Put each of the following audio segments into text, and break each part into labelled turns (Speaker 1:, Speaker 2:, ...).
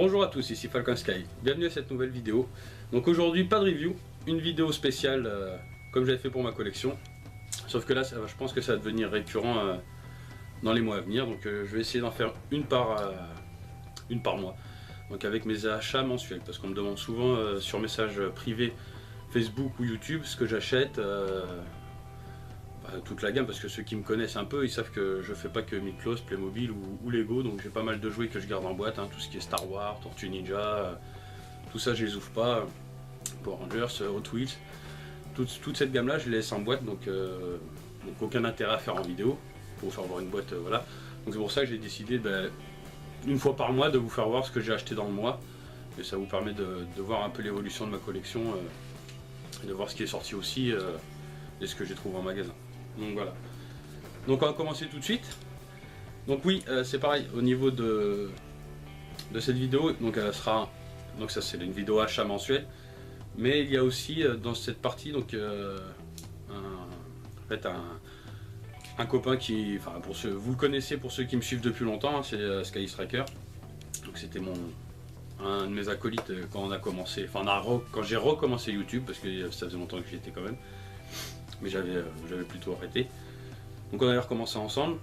Speaker 1: Bonjour à tous, ici Falcon Sky, bienvenue à cette nouvelle vidéo. Donc aujourd'hui pas de review, une vidéo spéciale comme j'avais fait pour ma collection. Sauf que là je pense que ça va devenir récurrent dans les mois à venir. Donc je vais essayer d'en faire une par mois. Donc avec mes achats mensuels, parce qu'on me demande souvent sur message privé Facebook ou YouTube ce que j'achète. Toute la gamme, parce que ceux qui me connaissent un peu ils savent que je fais pas que Miklos, Playmobil ou Lego, donc j'ai pas mal de jouets que je garde en boîte, tout ce qui est Star Wars, Tortue Ninja, tout ça je les ouvre pas, Power Rangers, Hot Wheels, toute cette gamme là je les laisse en boîte, donc aucun intérêt à faire en vidéo pour vous faire voir une boîte, voilà. Donc c'est pour ça que j'ai décidé une fois par mois de vous faire voir ce que j'ai acheté dans le mois, et ça vous permet de voir un peu l'évolution de ma collection, et de voir ce qui est sorti aussi et ce que j'ai trouvé en magasin. Donc voilà. Donc on va commencer tout de suite. Donc oui, c'est pareil au niveau de cette vidéo. Donc elle sera, donc ça c'est une vidéo achat mensuel, mais il y a aussi dans cette partie donc un copain qui, enfin pour ceux, vous le connaissez pour ceux qui me suivent depuis longtemps, c'est Sky Striker. Donc c'était un de mes acolytes quand on a commencé, enfin quand j'ai recommencé YouTube, parce que ça faisait longtemps que j'y étais quand même. Mais j'avais plutôt arrêté. Donc on avait recommencé ensemble.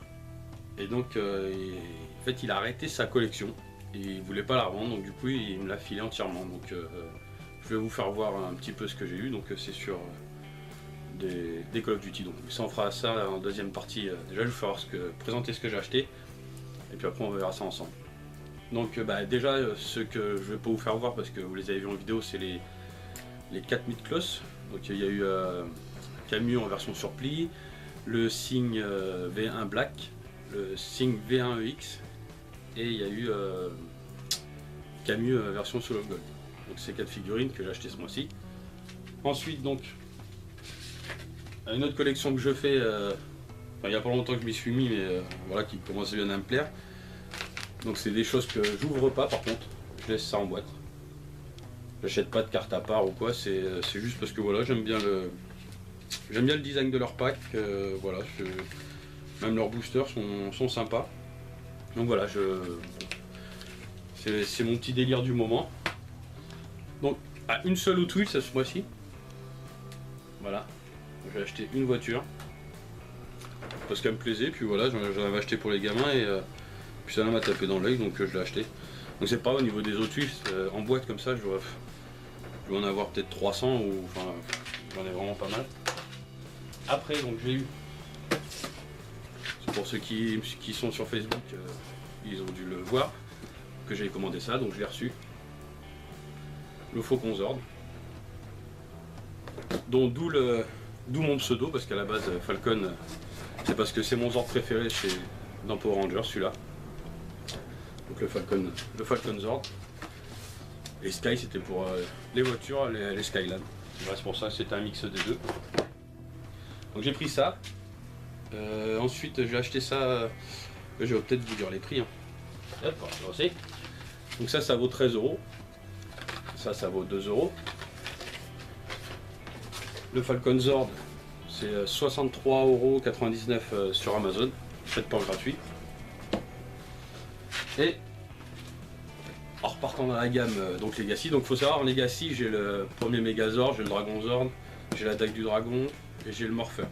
Speaker 1: Et donc en fait il a arrêté sa collection. Et il voulait pas la revendre, donc du coup il me l'a filé entièrement. Donc je vais vous faire voir un petit peu ce que j'ai eu. Donc c'est sur des Call of Duty. Donc ça on fera ça en deuxième partie. Déjà je vais vous faire présenter ce que j'ai acheté. Et puis après on verra ça ensemble. Donc déjà ce que je vais pas vous faire voir parce que vous les avez vus en vidéo, c'est les 4 Miklos. Donc il y a eu Camus en version surplis, le Signe V1 Black, le Signe V1 EX, et il y a eu Camus version Soul of Gold. Donc ces 4 figurines que j'ai acheté ce mois-ci. Ensuite donc une autre collection que je fais, il n'y a pas longtemps que je m'y suis mis, mais voilà, qui commence bien à me plaire. Donc c'est des choses que j'ouvre pas, par contre je laisse ça en boîte. J'achète pas de carte à part ou quoi, c'est juste parce que voilà, j'aime bien le design de leur pack, voilà, même leurs boosters sont sympas. Donc voilà, c'est mon petit délire du moment. Donc une seule Hot Wheels ce mois-ci. Voilà, j'ai acheté une voiture parce qu'elle me plaisait, puis voilà, j'en avais acheté pour les gamins et puis ça m'a tapé dans l'œil, donc je l'ai acheté. Donc c'est pas au niveau des Hot Wheels en boîte comme ça, je vais en avoir peut-être 300 ou enfin j'en ai vraiment pas mal. Après donc j'ai eu, pour ceux qui sont sur Facebook, ils ont dû le voir que j'ai commandé ça, donc je l'ai reçu. Le Faucon Zord, d'où mon pseudo, parce qu'à la base Falcon, c'est parce que c'est mon Zord préféré dans Power Rangers, celui-là. Donc le Falcon Zord. Et Sky c'était pour les voitures, les Skyline. C'est pour ça que c'était un mix des deux. Donc j'ai pris ça. Ensuite j'ai acheté ça. Je vais peut-être vous dire les prix. Hop, on va commencer. Donc ça vaut 13 €. Ça vaut 2 €. Le Falcon Zord c'est 63,99 € sur Amazon. Faites pas gratuit. Et en repartant dans la gamme donc Legacy, donc faut savoir en Legacy j'ai le premier Megazord, j'ai le Dragon Zord, j'ai la dague du dragon et j'ai le Morpher.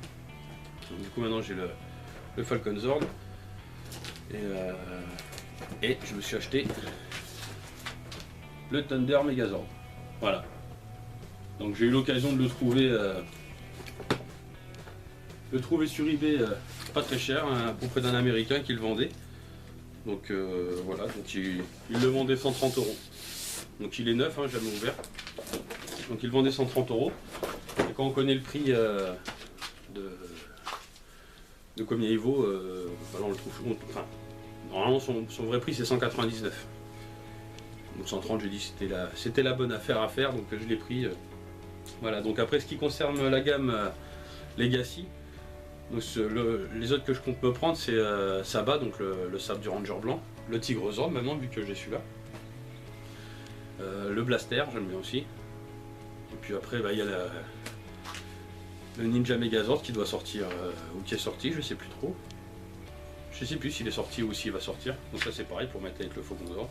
Speaker 1: Donc, du coup maintenant j'ai le Falcon Zord et je me suis acheté le Thunder Megazord. Voilà. Donc j'ai eu l'occasion de le trouver sur eBay pas très cher, auprès d'un américain qui le vendait. Donc voilà, donc il le vendait 130 €. Donc il est neuf, jamais ouvert. Donc il le vendait 130 €. Et quand on connaît le prix de combien il vaut, on le trouve. Enfin, normalement son vrai prix c'est 199. Donc 130, j'ai dit c'était la bonne affaire à faire, donc je l'ai pris. Voilà, donc après ce qui concerne la gamme Legacy. Donc les autres que je compte me prendre c'est Saba, donc le sabre du Ranger blanc, le Tigre Zord maintenant vu que j'ai celui-là, le Blaster j'aime bien aussi, et puis après il y a le Ninja Megazord qui doit sortir, ou qui est sorti, je sais plus trop, je sais plus s'il est sorti ou s'il va sortir, donc ça c'est pareil pour mettre avec le Faucon Zord.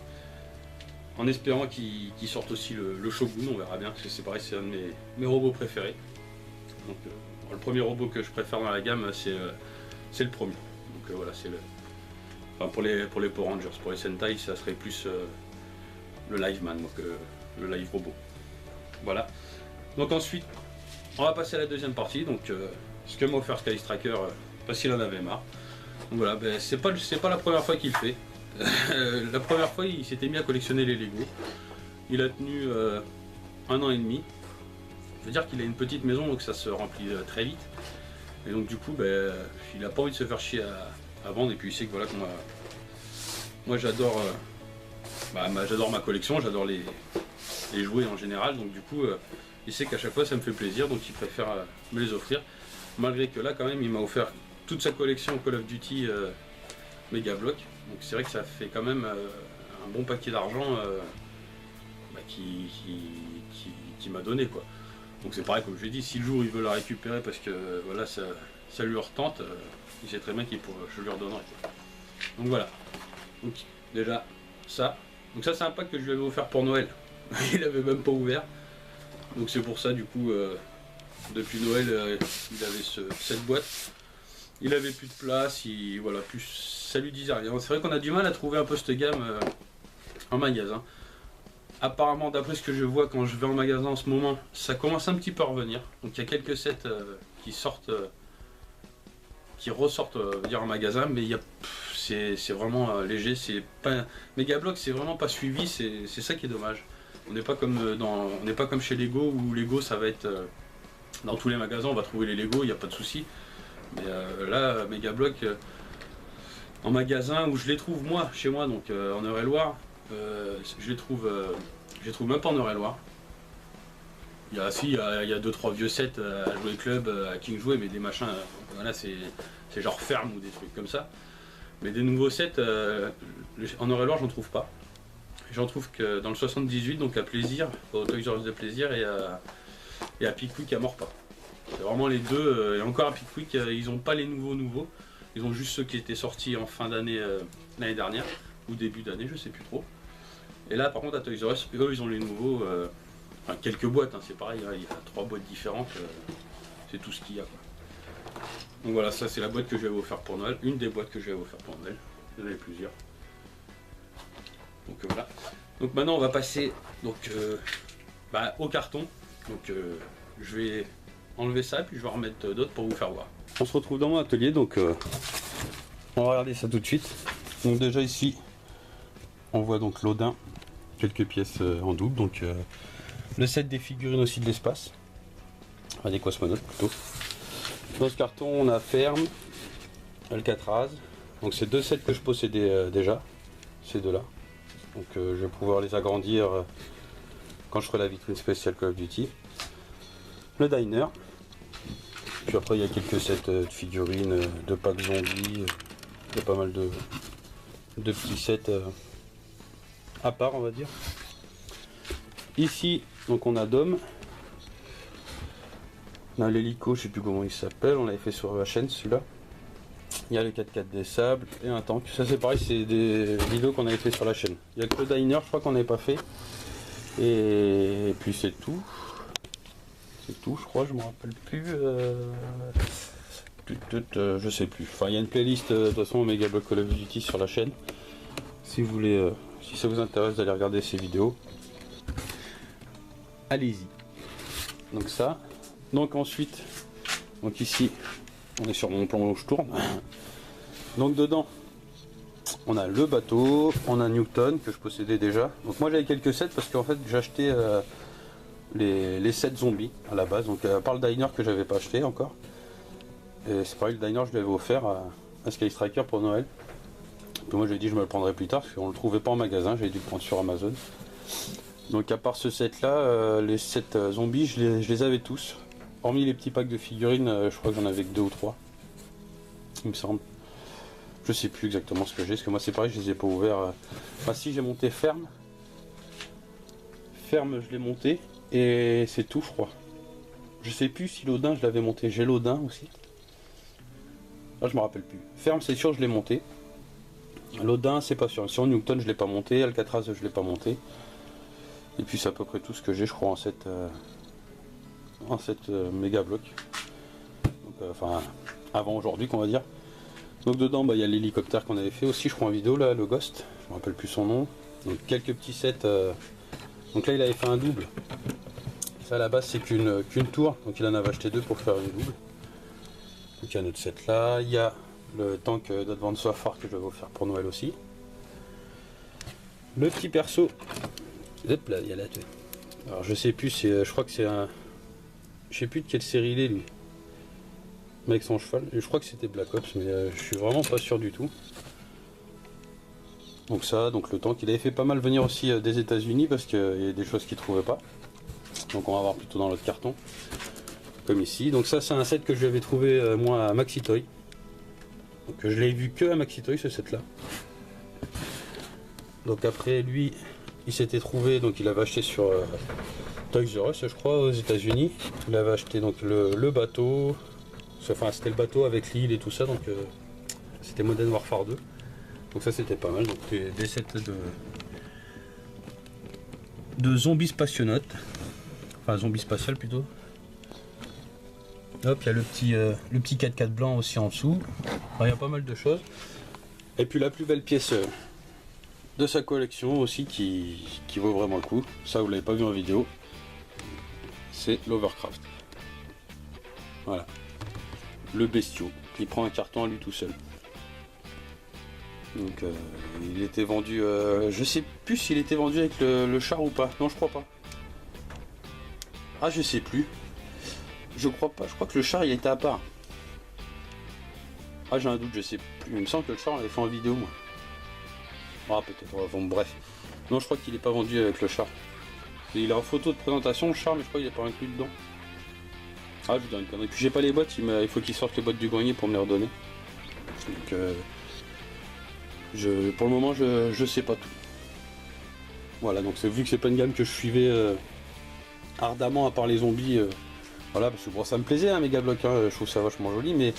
Speaker 1: En espérant qu'il sorte aussi le Shogun, on verra bien, parce que c'est pareil, c'est un de mes robots préférés. Donc le premier robot que je préfère dans la gamme, c'est le premier. Donc voilà, c'est le. Enfin, pour les Power Rangers, pour les Sentai, ça serait plus le Liveman, donc le Live Robot. Voilà. Donc ensuite, on va passer à la deuxième partie. Donc ce que m'a offert Sky Striker, parce qu'il en avait marre. Donc voilà, ben, c'est pas la première fois qu'il le fait. La première fois, il s'était mis à collectionner les Lego. Il a tenu 1 an et demi. Je veux dire qu'il a une petite maison, donc ça se remplit très vite. Et donc du coup, ben, il n'a pas envie de se faire chier à vendre. Et puis il sait que voilà, moi j'adore j'adore ma collection, j'adore les jouets en général. Donc du coup, il sait qu'à chaque fois ça me fait plaisir, donc il préfère me les offrir. Malgré que là, quand même, il m'a offert toute sa collection Call of Duty Mega Block. Donc c'est vrai que ça fait quand même un bon paquet d'argent qui m'a donné, quoi. Donc c'est pareil, comme je l'ai dit, si le jour il veut la récupérer parce que voilà, ça lui retente, il sait très bien je lui redonnerai, quoi. Donc voilà. Donc déjà ça. Donc ça, c'est un pack que je lui avais offert pour Noël. Il avait même pas ouvert. Donc c'est pour ça, du coup, depuis Noël, il avait cette boîte. Il avait plus de place, voilà, plus ça lui disait rien. C'est vrai qu'on a du mal à trouver un peu cette gamme en magasin. Apparemment, d'après ce que je vois quand je vais en magasin en ce moment, ça commence un petit peu à revenir. Donc il y a quelques sets qui ressortent en magasin, mais c'est vraiment léger. C'est pas Mega Block, c'est vraiment pas suivi. C'est ça qui est dommage. On n'est pas comme chez Lego où Lego ça va être dans tous les magasins, on va trouver les Lego, il n'y a pas de souci. Mais là, Mega Block, en magasin où je les trouve moi, chez moi, donc en Eure-et-Loire, je les trouve même pas en Eure-et-Loire. Il y a 2-3 vieux sets à jouer club, à King jouer, mais des machins, voilà, c'est genre ferme ou des trucs comme ça. Mais des nouveaux sets, en Eure-et-Loire, j'en trouve pas. J'en trouve que dans le 78, donc à Plaisir, au Toys R Us de Plaisir, et à Pickwick à Morpa. C'est vraiment les deux, et encore à Pickwick, ils n'ont pas les nouveaux. Ils ont juste ceux qui étaient sortis en fin d'année l'année dernière, ou début d'année, je sais plus trop. Et là, par contre, à Toys R Us, eux, ils ont les nouveaux, enfin quelques boîtes, hein, c'est pareil, hein, il y a 3 boîtes différentes, c'est tout ce qu'il y a, quoi. Donc voilà, ça c'est la boîte que je vais vous offert pour Noël, une des boîtes que je vais vous offert pour Noël, il y en avait plusieurs. Donc voilà. Donc maintenant on va passer au carton. Donc je vais enlever ça puis je vais en remettre d'autres pour vous faire voir. On se retrouve dans mon atelier, donc on va regarder ça tout de suite. Donc déjà ici on voit donc l'Odin, quelques pièces en double, donc le set des figurines aussi de l'espace, enfin des cosmonautes plutôt. Dans ce carton on a Ferme, Alcatraz, donc c'est 2 sets que je possédais déjà, ces deux là. Donc je vais pouvoir les agrandir quand je ferai la vitrine spéciale Call of Duty. Le diner. Puis après il y a quelques sets de figurines, de packs zombies. Il y a pas mal de petits sets à part, on va dire. Ici, donc on a Dom. On a l'hélico, je sais plus comment il s'appelle, on l'avait fait sur la chaîne celui-là. Il y a le 4x4 des sables et un tank. Ça c'est pareil, c'est des vidéos qu'on avait fait sur la chaîne. Il n'y a que le diner, je crois qu'on n'avait pas fait. Et puis c'est tout. C'est tout, je crois, je me rappelle plus. Je sais plus. Enfin, il y a une playlist de toute façon Mega Block Call of Duty sur la chaîne. Si vous voulez, si ça vous intéresse d'aller regarder ces vidéos, allez-y. Donc ça. Donc ensuite, donc ici, on est sur mon plan où je tourne. Donc dedans, on a le bateau, on a Newton que je possédais déjà. Donc moi j'avais quelques sets parce qu'en fait j'ai acheté les sets zombies à la base. Donc à part le diner que j'avais pas acheté encore. Et c'est pareil, le diner je l'avais offert à Sky Striker pour Noël. Puis moi j'ai dit je me le prendrai plus tard parce qu'on le trouvait pas en magasin, j'avais dû le prendre sur Amazon. Donc à part ce set là, les sets zombies je les avais tous. Hormis les petits packs de figurines, je crois que j'en avais que 2 ou 3. Il me semble. Je sais plus exactement ce que j'ai, parce que moi c'est pareil, je les ai pas ouverts. Enfin si, j'ai monté Ferme. Ferme je l'ai monté et c'est tout, je crois. Je sais plus si l'Odin je l'avais monté, j'ai l'Odin aussi. Là je me rappelle plus. Ferme c'est sûr je l'ai monté. L'Audin, c'est pas sûr. Sur Newton, je l'ai pas monté. Alcatraz, je l'ai pas monté. Et puis c'est à peu près tout ce que j'ai, je crois, en cette méga bloc. Donc, enfin, avant aujourd'hui, qu'on va dire. Donc dedans, il y a l'hélicoptère qu'on avait fait aussi, je crois en vidéo là, le Ghost. Je me rappelle plus son nom. Donc quelques petits sets. Donc là, il avait fait un double. Ça à la base, c'est qu'une tour. Donc il en avait acheté deux pour faire une double. Donc il y a notre set là. Il y a le tank d'Advance Warfare que je vais vous faire pour Noël aussi. Le petit perso. Hop là, il y a la tête. Alors je sais plus, je crois que c'est un. Je sais plus de quelle série il est lui. Avec son cheval. Et je crois que c'était Black Ops, mais je suis vraiment pas sûr du tout. Donc ça, donc le tank, il avait fait pas mal venir aussi des États-Unis parce qu'il y a des choses qu'il trouvait pas. Donc on va voir plutôt dans l'autre carton. Comme ici. Donc ça, c'est un set que je lui avais trouvé moi à Maxi Toy. Donc je l'ai vu que à Maxi Toy ce set là. Donc après lui, il s'était trouvé, donc il avait acheté sur Toys R Us, je crois, aux États-Unis. Il avait acheté donc le bateau. Enfin, c'était le bateau avec l'île et tout ça, donc c'était Modern Warfare 2. Donc ça, c'était pas mal. Donc des sets de zombies spationautes. Enfin, zombies spatial plutôt. Hop, il y a le petit 4x4 blanc aussi en dessous. Enfin, il y a pas mal de choses. Et puis la plus belle pièce de sa collection aussi qui vaut vraiment le coup. Ça, vous l'avez pas vu en vidéo. C'est l'Overcraft. Voilà. Le bestiau, qui prend un carton à lui tout seul. Donc il était vendu, je sais plus s'il était vendu avec le char ou pas. Non, je crois pas. Ah, je sais plus. Je crois pas. Je crois que le char il était à part. Ah, j'ai un doute, je sais plus. Il me semble que le char on l'avait fait en vidéo moi. Ah, peut-être. Bon, bref. Non, je crois qu'il est pas vendu avec le char. Il a en photo de présentation le char, mais je crois qu'il est pas inclus dedans. Ah, je vous donne une connerie. Puis j'ai pas les boîtes, il faut qu'il sorte les boîtes du grenier pour me les redonner. Donc, pour le moment, je sais pas tout. Voilà, donc vu que c'est pas une gamme que je suivais ardemment à part les zombies, voilà, parce que bon, ça me plaisait, hein, Mega Block, hein, je trouve ça vachement joli, mais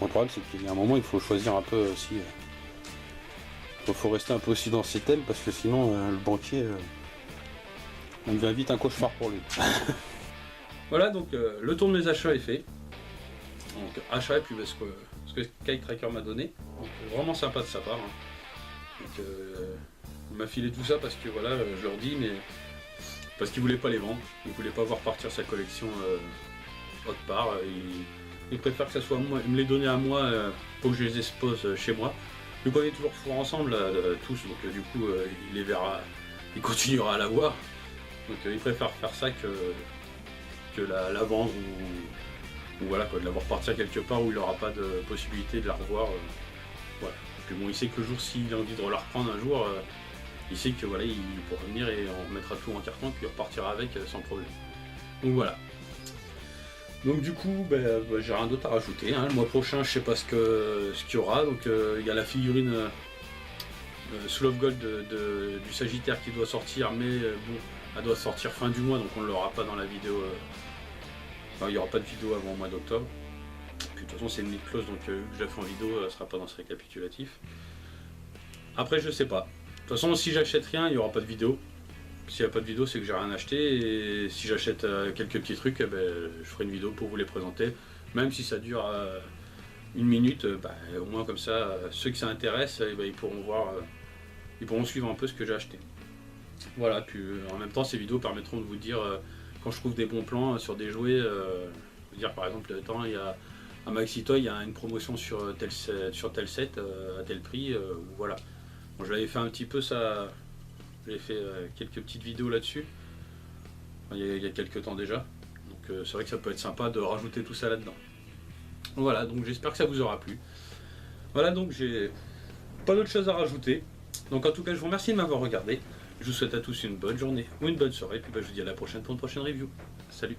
Speaker 1: mon problème c'est qu'il y a un moment, il faut choisir un peu aussi. Il faut rester un peu aussi dans ses thèmes, parce que sinon, le banquier, on devient vite un cauchemar pour lui. Voilà, donc le tour de mes achats est fait. Donc achat et puis ce que Kite Tracker m'a donné. Donc vraiment sympa de sa part. Hein. Donc il m'a filé tout ça parce que voilà, je leur dis, mais parce qu'il voulait pas les vendre, il voulait pas voir partir sa collection autre part. Il préfère que ça soit moi, me les donner à moi pour que je les expose chez moi. Vu qu'on est toujours forts ensemble tous, donc du coup il les verra, il continuera à la voir. Donc il préfère faire ça que la vendre ou voilà quoi, de la voir partir quelque part où il n'aura pas de possibilité de la revoir. Voilà. Puis bon, il sait que le jour s'il a envie de la reprendre un jour, il sait que voilà, il pourra venir et on remettra tout en carton et puis il repartira avec sans problème. Donc voilà. Donc du coup, j'ai rien d'autre à rajouter. Hein. Le mois prochain, je sais pas ce qu'il y aura. Donc il y a la figurine Soul of Gold du Sagittaire qui doit sortir, mais bon, elle doit sortir fin du mois, donc on ne l'aura pas dans la vidéo. Enfin, il n'y aura pas de vidéo avant le mois d'octobre. Puis de toute façon, c'est une limite close, donc vu que je la fais en vidéo, elle ne sera pas dans ce récapitulatif. Après, je sais pas. De toute façon, si j'achète rien, il n'y aura pas de vidéo. S'il n'y a pas de vidéo, c'est que j'ai rien acheté. Et si j'achète quelques petits trucs, je ferai une vidéo pour vous les présenter. Même si ça dure une minute, au moins comme ça, ceux qui ça intéresse, ils pourront voir, ils pourront suivre un peu ce que j'ai acheté. Voilà, puis en même temps, ces vidéos permettront de vous dire quand je trouve des bons plans sur des jouets. Vous dire par exemple, il y a à Maxi Toy, il y a une promotion sur tel set à tel prix. Voilà. Bon, je l'avais fait un petit peu ça. J'ai fait quelques petites vidéos là-dessus. Il y a quelques temps déjà. Donc c'est vrai que ça peut être sympa de rajouter tout ça là-dedans. Voilà, donc j'espère que ça vous aura plu. Voilà, donc j'ai pas d'autre chose à rajouter. Donc en tout cas, je vous remercie de m'avoir regardé. Je vous souhaite à tous une bonne journée ou une bonne soirée. Et puis je vous dis à la prochaine pour une prochaine review. Salut!